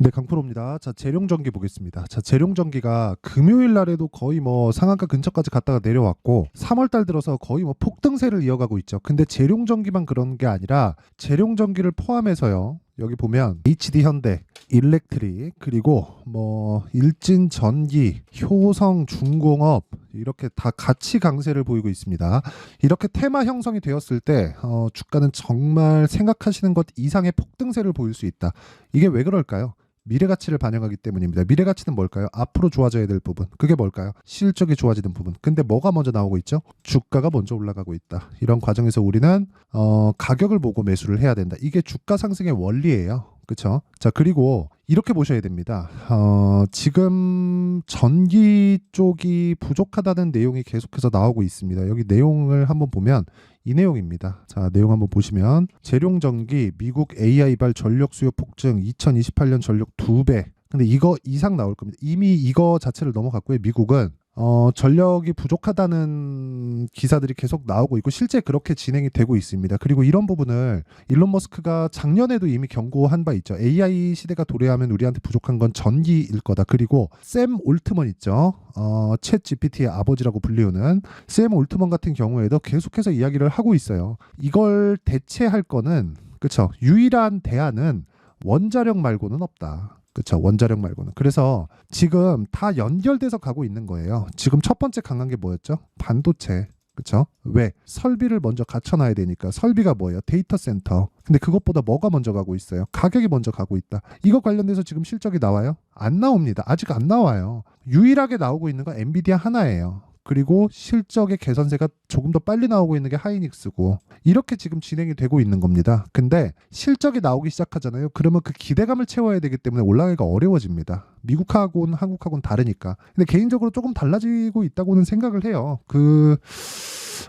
네, 강프로입니다. 자, 재룡전기 보겠습니다. 자, 재룡전기가 금요일 날에도 거의 뭐 상한가 근처까지 갔다가 내려왔고 3월 달 들어서 거의 뭐 폭등세를 이어가고 있죠. 근데 재룡전기만 그런 게 아니라 재룡전기를 포함해서요. 여기 보면 HD 현대, 일렉트릭, 그리고 뭐 일진전기, 효성, 중공업 이렇게 다 같이 강세를 보이고 있습니다. 이렇게 테마 형성이 되었을 때 주가는 정말 생각하시는 것 이상의 폭등세를 보일 수 있다. 이게 왜 그럴까요? 미래 가치를 반영하기 때문입니다. 미래 가치는 뭘까요? 앞으로 좋아져야 될 부분. 그게 뭘까요? 실적이 좋아지는 부분. 근데 뭐가 먼저 나오고 있죠? 주가가 먼저 올라가고 있다. 이런 과정에서 우리는 가격을 보고 매수를 해야 된다. 이게 주가 상승의 원리예요. 그렇죠? 자, 그리고 이렇게 보셔야 됩니다. 지금 전기 쪽이 부족하다는 내용이 계속해서 나오고 있습니다. 여기 내용을 한번 보면 이 내용입니다. 자, 내용 한번 보시면 재룡전기 미국 AI발 전력 수요 폭증 2028년 전력 2배. 근데 이거 이상 나올 겁니다. 이미 이거 자체를 넘어갔고요. 미국은 전력이 부족하다는 기사들이 계속 나오고 있고 실제 그렇게 진행이 되고 있습니다. 그리고 이런 부분을 일론 머스크가 작년에도 이미 경고한 바 있죠. AI 시대가 도래하면 우리한테 부족한 건 전기일 거다. 그리고 샘 올트먼 있죠. 챗 GPT의 아버지라고 불리우는 샘 올트먼 같은 경우에도 계속해서 이야기를 하고 있어요. 이걸 대체할 거는 그렇죠. 유일한 대안은 원자력 말고는 없다. 그렇죠. 원자력 말고는. 그래서 지금 다 연결돼서 가고 있는 거예요. 지금 첫 번째 강한 게 뭐였죠? 반도체. 그렇죠? 왜? 설비를 먼저 갖춰놔야 되니까. 설비가 뭐예요? 데이터 센터. 근데 그것보다 뭐가 먼저 가고 있어요? 가격이 먼저 가고 있다. 이거 관련돼서 지금 실적이 나와요? 안 나옵니다. 아직 안 나와요. 유일하게 나오고 있는 건 엔비디아 하나예요. 그리고 실적의 개선세가 조금 더 빨리 나오고 있는 게 하이닉스고 이렇게 지금 진행이 되고 있는 겁니다. 근데 실적이 나오기 시작하잖아요. 그러면 그 기대감을 채워야 되기 때문에 올라가기가 어려워집니다. 미국하고는 한국하고는 다르니까. 근데 개인적으로 조금 달라지고 있다고는 생각을 해요.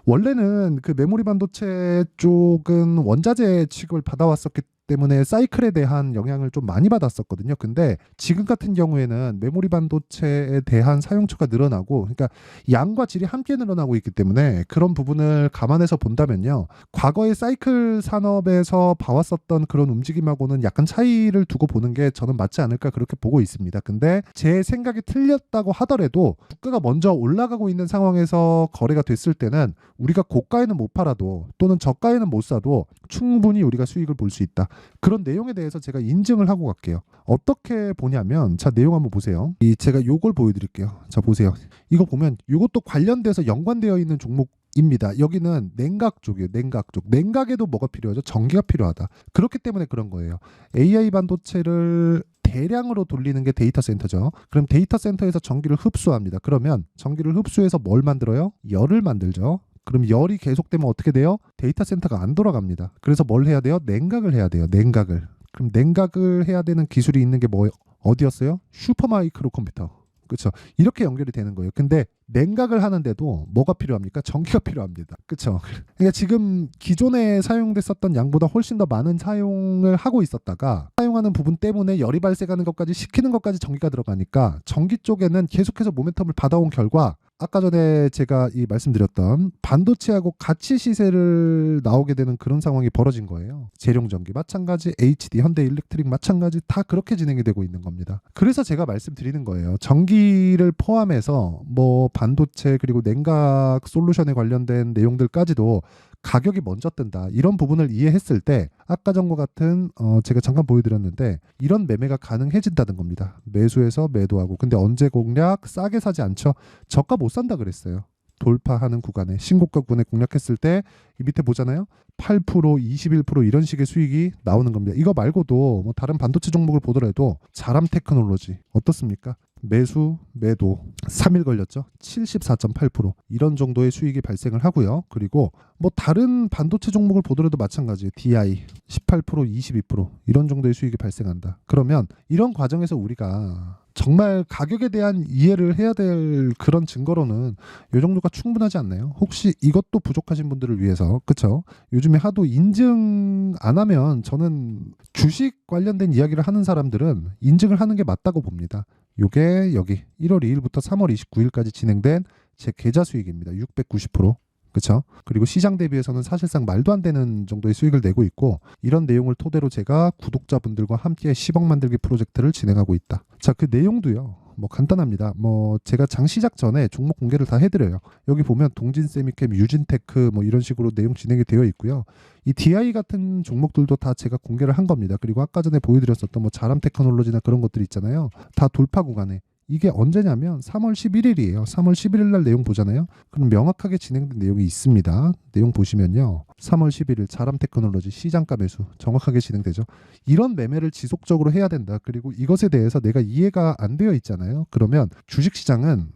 원래는 그 메모리 반도체 쪽은 원자재 취급을 받아왔었기 때문에 사이클에 대한 영향을 좀 많이 받았었거든요. 근데 지금 같은 경우에는 메모리 반도체에 대한 사용처가 늘어나고 그러니까 양과 질이 함께 늘어나고 있기 때문에 그런 부분을 감안해서 본다면요. 과거의 사이클 산업에서 봐왔었던 그런 움직임하고는 약간 차이를 두고 보는 게 저는 맞지 않을까 그렇게 보고 있습니다. 근데 제 생각이 틀렸다고 하더라도 주가가 먼저 올라가고 있는 상황에서 거래가 됐을 때는 우리가 고가에는 못 팔아도 또는 저가에는 못 사도 충분히 우리가 수익을 볼 수 있다. 그런 내용에 대해서 제가 인증을 하고 갈게요. 어떻게 보냐면 자 내용 한번 보세요. 제가 요걸 보여드릴게요. 자 보세요. 이거 보면 이것도 관련돼서 연관되어 있는 종목입니다. 여기는 냉각 쪽이에요. 냉각 쪽. 냉각에도 뭐가 필요하죠? 전기가 필요하다. 그렇기 때문에 그런 거예요. AI 반도체를 대량으로 돌리는 게 데이터 센터죠. 그럼 데이터 센터에서 전기를 흡수합니다. 그러면 전기를 흡수해서 뭘 만들어요? 열을 만들죠. 그럼 열이 계속되면 어떻게 돼요? 데이터 센터가 안 돌아갑니다. 그래서 뭘 해야 돼요? 냉각을 해야 돼요. 냉각을. 그럼 냉각을 해야 되는 기술이 있는 게 뭐 어디였어요? 슈퍼마이크로 컴퓨터. 그렇죠. 이렇게 연결이 되는 거예요. 근데 냉각을 하는데도 뭐가 필요합니까? 전기가 필요합니다. 그렇죠. 그러니까 지금 기존에 사용됐었던 양보다 훨씬 더 많은 사용을 하고 있었다가 사용하는 부분 때문에 열이 발생하는 것까지 시키는 것까지 전기가 들어가니까 전기 쪽에는 계속해서 모멘텀을 받아온 결과 아까 전에 제가 말씀드렸던 반도체하고 같이 시세를 나오게 되는 그런 상황이 벌어진 거예요. 재룡전기 마찬가지, HD, 현대 일렉트릭 마찬가지 다 그렇게 진행이 되고 있는 겁니다. 그래서 제가 말씀드리는 거예요. 전기를 포함해서 뭐 반도체 그리고 냉각 솔루션에 관련된 내용들까지도 가격이 먼저 뜬다. 이런 부분을 이해했을 때 아까 전과 같은 제가 잠깐 보여드렸는데 이런 매매가 가능해진다는 겁니다. 매수해서 매도하고. 근데 언제 공략? 싸게 사지 않죠. 저가 못 산다 그랬어요. 돌파하는 구간에 신고가 구간에 공략했을 때 이 밑에 보잖아요. 8%, 21% 이런 식의 수익이 나오는 겁니다. 이거 말고도 뭐 다른 반도체 종목을 보더라도 자람 테크놀로지 어떻습니까? 매수, 매도 3일 걸렸죠. 74.8% 이런 정도의 수익이 발생을 하고요. 그리고 뭐 다른 반도체 종목을 보더라도 마찬가지예요. DI 18%, 22% 이런 정도의 수익이 발생한다. 그러면 이런 과정에서 우리가 정말 가격에 대한 이해를 해야 될 그런 증거로는 이 정도가 충분하지 않나요? 혹시 이것도 부족하신 분들을 위해서 그쵸? 요즘에 하도 인증 안 하면 저는 주식 관련된 이야기를 하는 사람들은 인증을 하는 게 맞다고 봅니다. 요게 여기 1월 2일부터 3월 29일까지 진행된 제 계좌 수익입니다. 690%. 그렇죠? 그리고 시장 대비해서는 사실상 말도 안 되는 정도의 수익을 내고 있고, 이런 내용을 토대로 제가 구독자분들과 함께 10억 만들기 프로젝트를 진행하고 있다. 자, 그 내용도요. 뭐 간단합니다. 뭐 제가 장 시작 전에 종목 공개를 다 해드려요. 여기 보면 동진 세미캠, 유진테크 뭐 이런 식으로 내용 진행이 되어 있고요. 이 DI 같은 종목들도 다 제가 공개를 한 겁니다. 그리고 아까 전에 보여드렸었던 뭐 자람 테크놀로지나 그런 것들 있잖아요. 다 돌파 구간에. 이게 언제냐면 3월 11일이에요. 3월 11일 날 내용 보잖아요. 그럼 명확하게 진행된 내용이 있습니다. 내용 보시면요. 3월 11일 자람 테크놀로지 시장가 매수 정확하게 진행되죠. 이런 매매를 지속적으로 해야 된다. 그리고 이것에 대해서 내가 이해가 안 되어 있잖아요. 그러면 주식시장은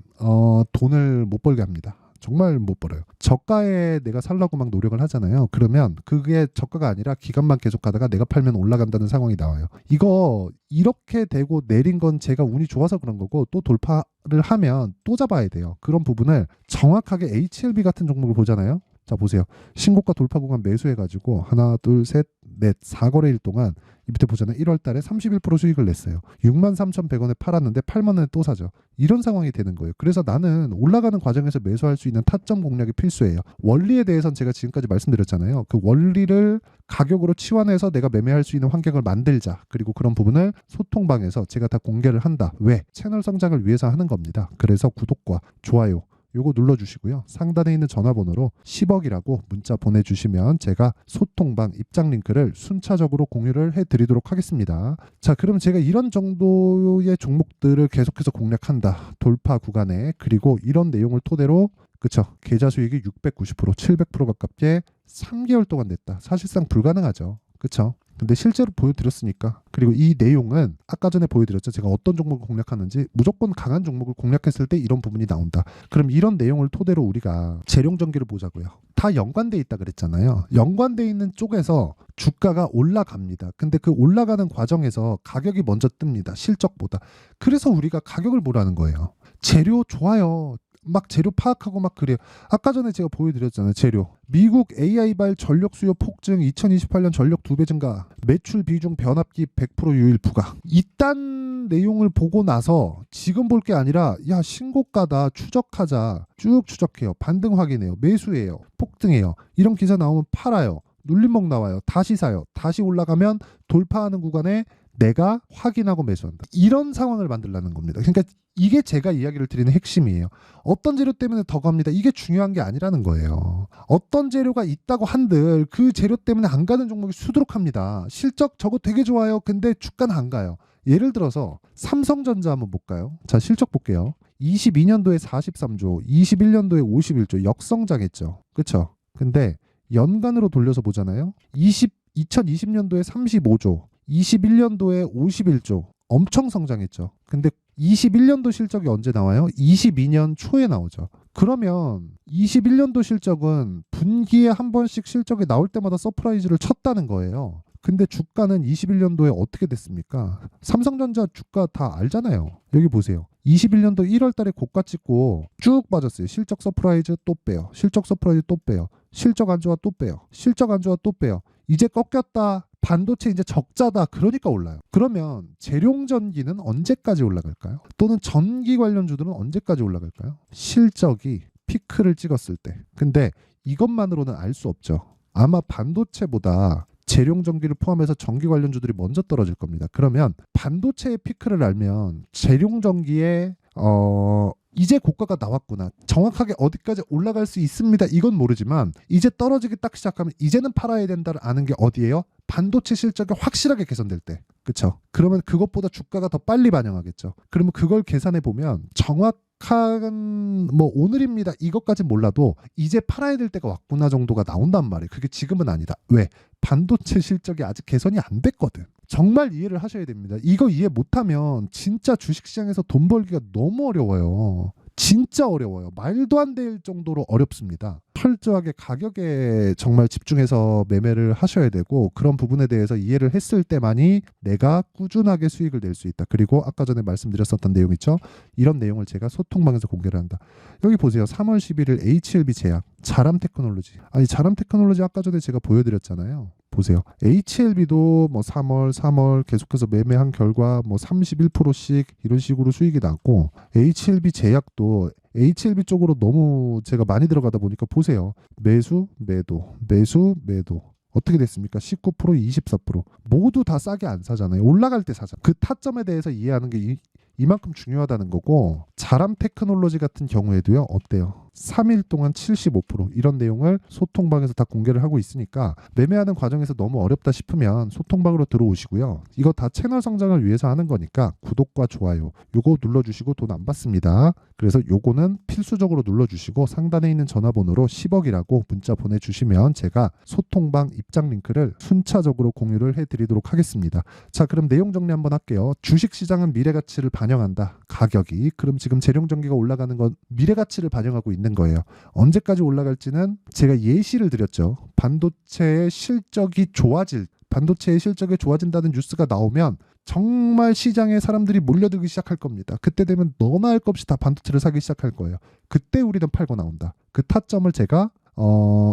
돈을 못 벌게 합니다. 정말 못 벌어요. 저가에 내가 살라고 막 노력을 하잖아요. 그러면 그게 저가가 아니라 기간만 계속 가다가 내가 팔면 올라간다는 상황이 나와요. 이거 이렇게 되고 내린 건 제가 운이 좋아서 그런 거고, 또 돌파를 하면 또 잡아야 돼요. 그런 부분을 정확하게 HLB 같은 종목을 보잖아요. 자, 보세요. 신고가 돌파 구간 매수해가지고 하나, 둘, 셋, 넷, 4거래일 동안 이 밑에 보잖아요. 1월 달에 31% 수익을 냈어요. 63,100원에 팔았는데 8만 원에 또 사죠. 이런 상황이 되는 거예요. 그래서 나는 올라가는 과정에서 매수할 수 있는 타점 공략이 필수예요. 원리에 대해서는 제가 지금까지 말씀드렸잖아요. 그 원리를 가격으로 치환해서 내가 매매할 수 있는 환경을 만들자. 그리고 그런 부분을 소통방에서 제가 다 공개를 한다. 왜? 채널 성장을 위해서 하는 겁니다. 그래서 구독과 좋아요 요거 눌러주시고요. 상단에 있는 전화번호로 10억이라고 문자 보내주시면 제가 소통방 입장 링크를 순차적으로 공유를 해드리도록 하겠습니다. 자, 그럼 제가 이런 정도의 종목들을 계속해서 공략한다. 돌파 구간에. 그리고 이런 내용을 토대로 그쵸, 계좌 수익이 690%, 700% 가깝게 3개월 동안 냈다. 사실상 불가능하죠. 그쵸? 근데 실제로 보여드렸으니까. 그리고 이 내용은 아까 전에 보여드렸죠. 제가 어떤 종목을 공략하는지. 무조건 강한 종목을 공략했을 때 이런 부분이 나온다. 그럼 이런 내용을 토대로 우리가 재룡전기를 보자고요. 다 연관돼 있다 그랬잖아요. 연관돼 있는 쪽에서 주가가 올라갑니다. 근데 그 올라가는 과정에서 가격이 먼저 뜹니다. 실적보다. 그래서 우리가 가격을 보라는 거예요. 재료 좋아요. 막 재료 파악하고 막 그래요. 아까 전에 제가 보여드렸잖아요. 재료. 미국 AI발 전력 수요 폭증, 2028년 전력 2배 증가, 매출 비중 변압기 100% 유일 부각. 이딴 내용을 보고 나서 지금 볼 게 아니라 야, 신고가다, 추적하자. 쭉 추적해요. 반등 확인해요. 매수해요. 폭등해요. 이런 기사 나오면 팔아요. 눌림목 나와요. 다시 사요. 다시 올라가면 돌파하는 구간에 내가 확인하고 매수한다. 이런 상황을 만들라는 겁니다. 그러니까 이게 제가 이야기를 드리는 핵심이에요. 어떤 재료 때문에 더 갑니다. 이게 중요한 게 아니라는 거예요. 어떤 재료가 있다고 한들 그 재료 때문에 안 가는 종목이 수두룩합니다. 실적 저거 되게 좋아요. 근데 주가는 안 가요. 예를 들어서 삼성전자 한번 볼까요? 자, 실적 볼게요. 22년도에 43조, 21년도에 51조 역성장했죠. 그렇죠? 근데 연간으로 돌려서 보잖아요. 2020년도에 35조, 21년도에 51조. 엄청 성장했죠. 근데 21년도 실적이 언제 나와요? 22년 초에 나오죠. 그러면 21년도 실적은 분기에 한 번씩 실적이 나올 때마다 서프라이즈를 쳤다는 거예요. 근데 주가는 21년도에 어떻게 됐습니까? 삼성전자 주가 다 알잖아요. 여기 보세요. 21년도 1월 달에 고가 찍고 쭉 빠졌어요. 실적 서프라이즈 또 빼요. 실적 서프라이즈 또 빼요. 실적 안 좋아 또 빼요. 실적 안 좋아 또 빼요. 이제 꺾였다. 반도체 이제 적자다. 그러니까 올라요. 그러면 재룡전기는 언제까지 올라갈까요? 또는 전기 관련주들은 언제까지 올라갈까요? 실적이 피크를 찍었을 때. 근데 이것만으로는 알 수 없죠. 아마 반도체보다 재룡전기를 포함해서 전기 관련주들이 먼저 떨어질 겁니다. 그러면 반도체의 피크를 알면 재룡전기의 이제 고가가 나왔구나. 정확하게 어디까지 올라갈 수 있습니다. 이건 모르지만 이제 떨어지기 딱 시작하면 이제는 팔아야 된다를 아는 게 어디예요? 반도체 실적이 확실하게 개선될 때. 그렇죠? 그러면 그것보다 주가가 더 빨리 반영하겠죠. 그러면 그걸 계산해 보면 정확한 뭐 오늘입니다. 이것까지 몰라도 이제 팔아야 될 때가 왔구나 정도가 나온단 말이에요. 그게 지금은 아니다. 왜? 반도체 실적이 아직 개선이 안 됐거든. 정말 이해를 하셔야 됩니다. 이거 이해 못하면 진짜 주식시장에서 돈 벌기가 너무 어려워요. 진짜 어려워요. 말도 안 될 정도로 어렵습니다. 철저하게 가격에 정말 집중해서 매매를 하셔야 되고, 그런 부분에 대해서 이해를 했을 때만이 내가 꾸준하게 수익을 낼 수 있다. 그리고 아까 전에 말씀드렸었던 내용 있죠. 이런 내용을 제가 소통방에서 공개를 한다. 여기 보세요. 3월 11일 HLB 제약, 자람 테크놀로지. 아니, 자람 테크놀로지 아까 전에 제가 보여드렸잖아요. 보세요. HLB도 뭐 3월 계속해서 매매한 결과 뭐 31%씩 이런 식으로 수익이 났고, HLB 제약도 HLB 쪽으로 너무 제가 많이 들어가다 보니까 보세요. 매수, 매도, 매수, 매도. 어떻게 됐습니까? 19%, 24%. 모두 다 싸게 안 사잖아요. 올라갈 때 사잖아요. 그 타점에 대해서 이해하는 게 이만큼 중요하다는 거고, 자람 테크놀로지 같은 경우에도요. 어때요? 3일 동안 75% 이런 내용을 소통방에서 다 공개를 하고 있으니까 매매하는 과정에서 너무 어렵다 싶으면 소통방으로 들어오시고요. 이거 다 채널 성장을 위해서 하는 거니까 구독과 좋아요 요거 눌러주시고 돈 안 받습니다. 그래서 요거는 필수적으로 눌러주시고 상단에 있는 전화번호로 10억이라고 문자 보내주시면 제가 소통방 입장 링크를 순차적으로 공유를 해드리도록 하겠습니다. 자, 그럼 내용 정리 한번 할게요. 주식시장은 미래가치를 반영한다. 가격이. 그럼 지금 재룡전기가 올라가는 건 미래가치를 반영하고 있는 거예요. 언제까지 올라갈지는 제가 예시를 드렸죠. 반도체의 실적이 좋아진다는 뉴스가 나오면 정말 시장에 사람들이 몰려들기 시작할 겁니다. 그때 되면 너나 할 것 없이 다 반도체를 사기 시작할 거예요. 그때 우리는 팔고 나온다. 그 타점을 제가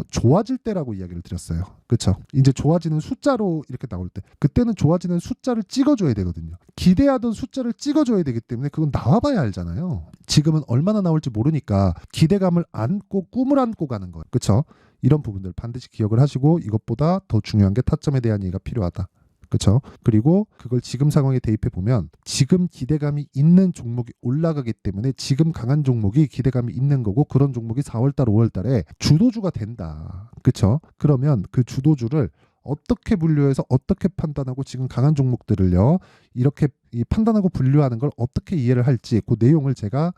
좋아질 때라고 이야기를 드렸어요. 그렇죠? 이제 좋아지는 숫자로 이렇게 나올 때, 그때는 좋아지는 숫자를 찍어줘야 되거든요. 기대하던 숫자를 찍어줘야 되기 때문에 그건 나와봐야 알잖아요. 지금은 얼마나 나올지 모르니까 기대감을 안고 꿈을 안고 가는 거예요. 그렇죠? 이런 부분들 반드시 기억을 하시고, 이것보다 더 중요한 게 타점에 대한 이해가 필요하다. 그렇죠? 그리고 그걸 지금 상황에 대입해 보면 지금 기대감이 있는 종목이 올라가기 때문에 지금 강한 종목이 기대감이 있는 거고, 그런 종목이 4월달 5월달에 주도주가 된다. 그렇죠? 그러면 그 주도주를 어떻게 분류해서 어떻게 판단하고, 지금 강한 종목들을요 이렇게 판단하고 분류하는 걸 어떻게 이해를 할지, 그 내용을 제가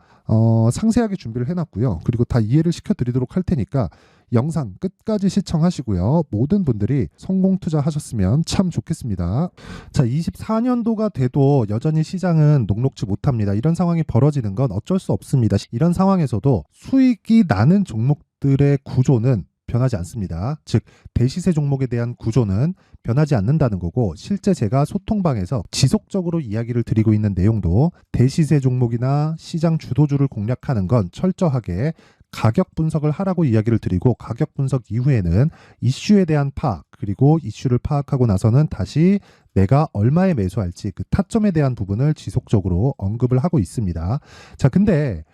상세하게 준비를 해놨고요. 그리고 다 이해를 시켜드리도록 할 테니까 영상 끝까지 시청하시고요. 모든 분들이 성공 투자하셨으면 참 좋겠습니다. 자, 24년도가 돼도 여전히 시장은 녹록지 못합니다. 이런 상황이 벌어지는 건 어쩔 수 없습니다. 이런 상황에서도 수익이 나는 종목들의 구조는 변하지 않습니다. 즉 대시세 종목에 대한 구조는 변하지 않는다는 거고, 실제 제가 소통방에서 지속적으로 이야기를 드리고 있는 내용도 대시세 종목이나 시장 주도주를 공략하는 건 철저하게 가격 분석을 하라고 이야기를 드리고, 가격 분석 이후에는 이슈에 대한 파악, 그리고 이슈를 파악하고 나서는 다시 내가 얼마에 매수할지 그 타점에 대한 부분을 지속적으로 언급을 하고 있습니다. 자, 근데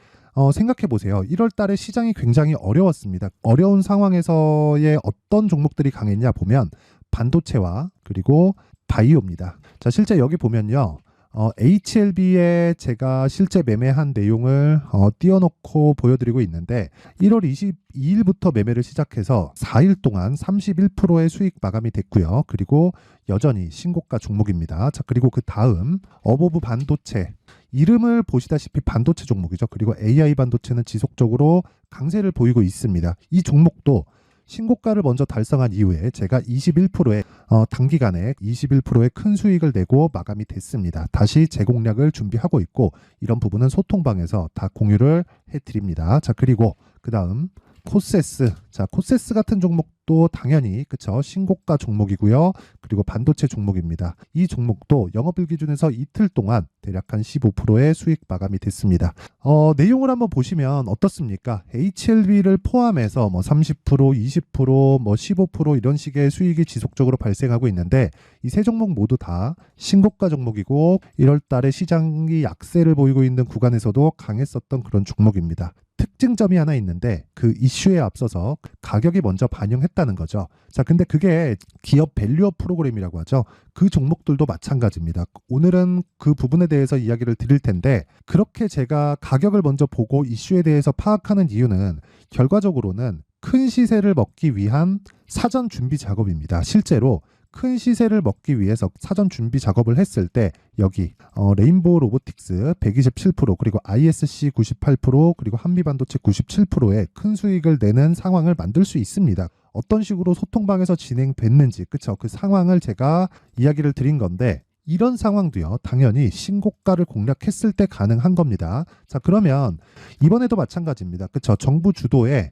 생각해 보세요. 1월 달에 시장이 굉장히 어려웠습니다. 어려운 상황에서의 어떤 종목들이 강했냐 보면 반도체와 그리고 바이오입니다. 자, 실제 여기 보면요. HLB에 제가 실제 매매한 내용을 띄워놓고 보여드리고 있는데, 1월 22일부터 매매를 시작해서 4일 동안 31%의 수익 마감이 됐고요. 그리고 여전히 신고가 종목입니다. 자, 그리고 그 다음 어보브 반도체, 이름을 보시다시피 반도체 종목이죠. 그리고 AI 반도체는 지속적으로 강세를 보이고 있습니다. 이 종목도 신고가를 먼저 달성한 이후에 제가 21%의 단기간에 21%의 큰 수익을 내고 마감이 됐습니다. 다시 재공략을 준비하고 있고, 이런 부분은 소통방에서 다 공유를 해드립니다. 자, 그리고 그 다음 코세스. 자, 코세스 같은 종목도 당연히 그쵸, 신고가 종목이고요. 그리고 반도체 종목입니다. 이 종목도 영업일 기준에서 이틀 동안 대략 한 15%의 수익 마감이 됐습니다. 내용을 한번 보시면 어떻습니까? HLB를 포함해서 뭐 30%, 20%, 뭐 15% 이런 식의 수익이 지속적으로 발생하고 있는데, 이 세 종목 모두 다 신고가 종목이고 1월 달에 시장이 약세를 보이고 있는 구간에서도 강했었던 그런 종목입니다. 특징점이 하나 있는데, 그 이슈에 앞서서 가격이 먼저 반영했다는 거죠. 자, 근데 그게 기업 밸류업 프로그램이라고 하죠. 그 종목들도 마찬가지입니다. 오늘은 그 부분에 대해서 이야기를 드릴 텐데, 그렇게 제가 가격을 먼저 보고 이슈에 대해서 파악하는 이유는 결과적으로는 큰 시세를 먹기 위한 사전 준비 작업입니다. 실제로 큰 시세를 먹기 위해서 사전 준비 작업을 했을 때 여기 레인보우 로보틱스 127%, 그리고 ISC 98%, 그리고 한미반도체 97%의 큰 수익을 내는 상황을 만들 수 있습니다. 어떤 식으로 소통방에서 진행됐는지, 그쵸? 그 상황을 제가 이야기를 드린 건데, 이런 상황도요 당연히 신고가를 공략했을 때 가능한 겁니다. 자, 그러면 이번에도 마찬가지입니다. 그쵸? 정부 주도의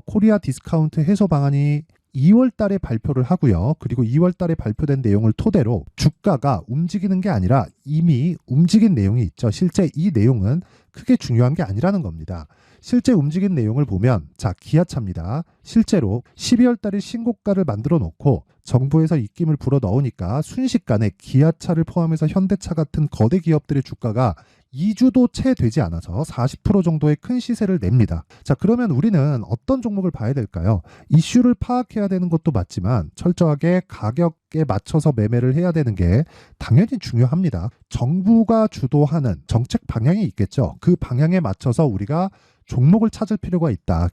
코리아 디스카운트 해소 방안이 2월 달에 발표를 하고요. 그리고 2월 달에 발표된 내용을 토대로 주가가 움직이는 게 아니라 이미 움직인 내용이 있죠. 실제 이 내용은 크게 중요한 게 아니라는 겁니다. 실제 움직인 내용을 보면 자, 기아차입니다. 실제로 12월 달에 신고가를 만들어 놓고 정부에서 입김을 불어 넣으니까 순식간에 기아차를 포함해서 현대차 같은 거대 기업들의 주가가 2주도 채 되지 않아서 40% 정도의 큰 시세를 냅니다. 자, 그러면 우리는 어떤 종목을 봐야 될까요? 이슈를 파악해야 되는 것도 맞지만 철저하게 가격에 맞춰서 매매를 해야 되는 게 당연히 중요합니다. 정부가 주도하는 정책 방향이 있겠죠. 그 방향에 맞춰서 우리가 종목을 찾을 필요가 있다.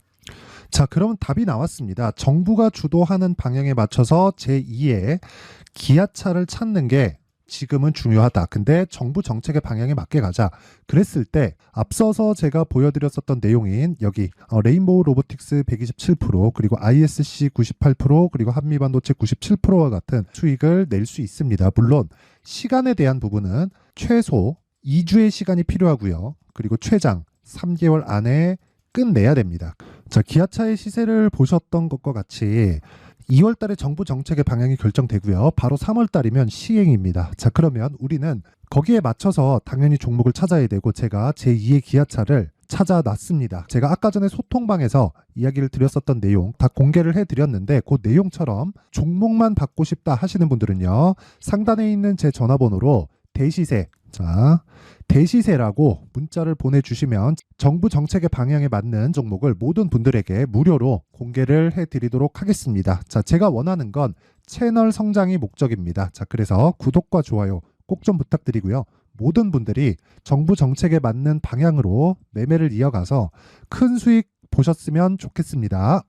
자, 그러면 답이 나왔습니다. 정부가 주도하는 방향에 맞춰서 제2의 기아차를 찾는 게 지금은 중요하다. 근데 정부 정책의 방향에 맞게 가자. 그랬을 때 앞서서 제가 보여드렸었던 내용인 여기 레인보우 로보틱스 127% 그리고 ISC 98% 그리고 한미반도체 97%와 같은 수익을 낼 수 있습니다. 물론 시간에 대한 부분은 최소 2주의 시간이 필요하고요. 그리고 최장 3개월 안에 끝내야 됩니다. 자, 기아차의 시세를 보셨던 것과 같이 2월 달에 정부 정책의 방향이 결정되고요. 바로 3월 달이면 시행입니다. 자, 그러면 우리는 거기에 맞춰서 당연히 종목을 찾아야 되고 제가 제2의 기아차를 찾아놨습니다. 제가 아까 전에 소통방에서 이야기를 드렸었던 내용 다 공개를 해드렸는데 그 내용처럼 종목만 받고 싶다 하시는 분들은요. 상단에 있는 제 전화번호로 대시세, 자, 대시세라고 문자를 보내주시면 정부 정책의 방향에 맞는 종목을 모든 분들에게 무료로 공개를 해드리도록 하겠습니다. 자, 제가 원하는 건 채널 성장이 목적입니다. 자, 그래서 구독과 좋아요 꼭 좀 부탁드리고요. 모든 분들이 정부 정책에 맞는 방향으로 매매를 이어가서 큰 수익 보셨으면 좋겠습니다.